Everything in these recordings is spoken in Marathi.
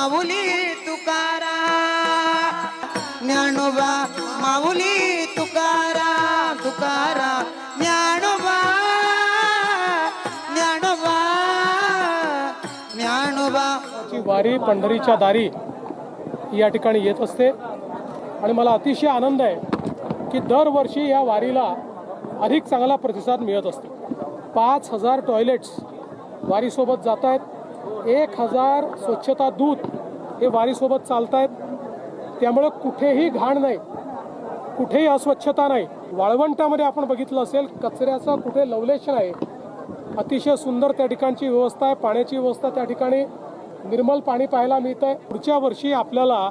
माऊली तुकाराम, ज्ञानोबा माऊली तुकाराम, तुकाराम ज्ञानोबा, ज्ञानोबा, ज्ञानोबा। वारी पंढरीच्या दारी या ठिकाणी येत असते आणि मला अतिशय आनंद आहे की दरवर्षी या वारीला अधिक चांगला प्रतिसाद मिळत असतो। 5000 टॉयलेट्स वारीसोबत जात आहेत, 1000 स्वच्छता दूत हे वारीसोबत चालत आहेत। त्यामुळे कुठेही घाण नाही, कुठेही अस्वच्छता नाही। वाळवंटामध्ये आपण बघितलं असेल कचऱ्याचं कुठे लवलेश नाही, अतिशय सुंदर त्या ठिकाणची व्यवस्था आहे। पाण्याची व्यवस्था त्या ठिकाणी निर्मल पाणी पाहायला मिळत आहे। पुढच्या वर्षी आपल्याला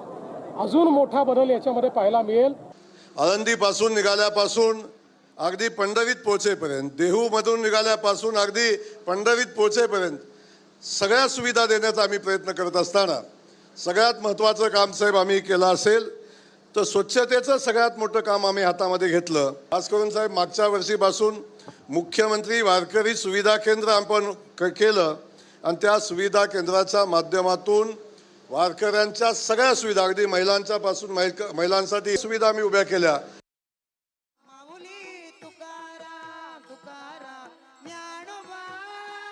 अजून मोठा बदल याच्यामध्ये पाहायला मिळेल। आळंदीपासून निघाल्यापासून अगदी पंढरीत पोहोचेपर्यंत, देहूमधून निघाल्यापासून अगदी पंढरीत पोहोचेपर्यंत सगळ्या सुविधा देण्याचा आम्ही प्रयत्न करत असताना सगळ्यात महत्त्वाचं काम साहेब आम्ही केलं असेल तर स्वच्छतेचं सगळ्यात मोठं काम आम्ही हातामध्ये घेतलं। खास करून साहेब मागच्या वर्षीपासून मुख्यमंत्री वारकरी सुविधा केंद्र आपण केलं आणि त्या सुविधा केंद्राच्या माध्यमातून वारकऱ्यांच्या सगळ्या सुविधा अगदी महिलांच्यापासून महिलांसाठी सुविधा आम्ही उभ्या केल्या।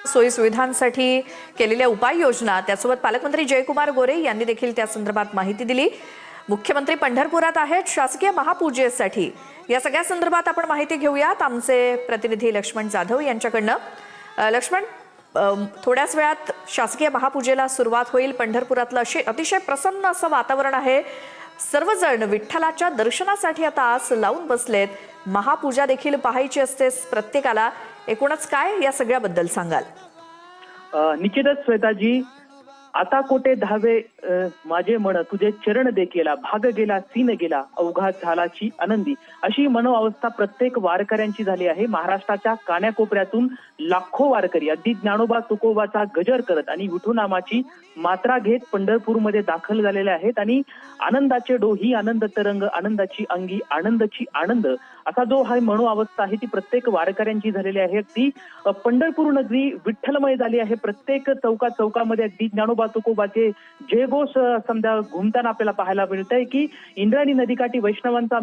सोयी सुविधांसाठी केलेल्या उपाययोजना त्यासोबत पालकमंत्री जयकुमार गोरे यांनी देखील त्या संदर्भात माहिती दिली। मुख्यमंत्री पंढरपुरात आहेत शासकीय महापूजेसाठी। या सगळ्या संदर्भात आपण माहिती घेऊयात आमचे प्रतिनिधी लक्ष्मण जाधव यांच्याकडनं। लक्ष्मण, थोड्याच वेळात शासकीय महापूजेला सुरुवात होईल। पंढरपुरातलं अतिशय प्रसन्न असं वातावरण आहे। सर्वजण विठ्ठलाच्या दर्शनासाठी आता आस लावून बसलेत। महापूजा देखील पाहायची असते प्रत्येकाला। एकूणच काय या सगळ्याबद्दल सांगाल? निश्चितच श्वेताजी, आता कोटे धावे माझे मन तुझे चरण देखीला, भाग गेला सीन गेला अवघात झालाची आनंदी, अशी मनोअवस्था प्रत्येक वारकऱ्यांची झाली आहे। महाराष्ट्राच्या कान्याकोपऱ्यातून लाखो वारकरी अगदी ज्ञानोबा तुकोबाचा गजर करत आणि विठुनामाची मात्रा घेत पंढरपूरमध्ये दाखल झालेले आहेत आणि आनंदाचे डोही आनंद तरंग, आनंदाची अंगी आनंदाची आनंद, असा जो हा मनोअवस्था आहे ती प्रत्येक वारकऱ्यांची झालेली आहे। अगदी पंढरपूर नगरी विठ्ठलमय झाली आहे। प्रत्येक चौकामध्ये अगदी ज्ञानोबा तुकोबाचे जयघोष समजा घुमताना आपल्याला पाहायला मिळत आहे की इंद्रायणी नदीकाठी वैष्णवांचा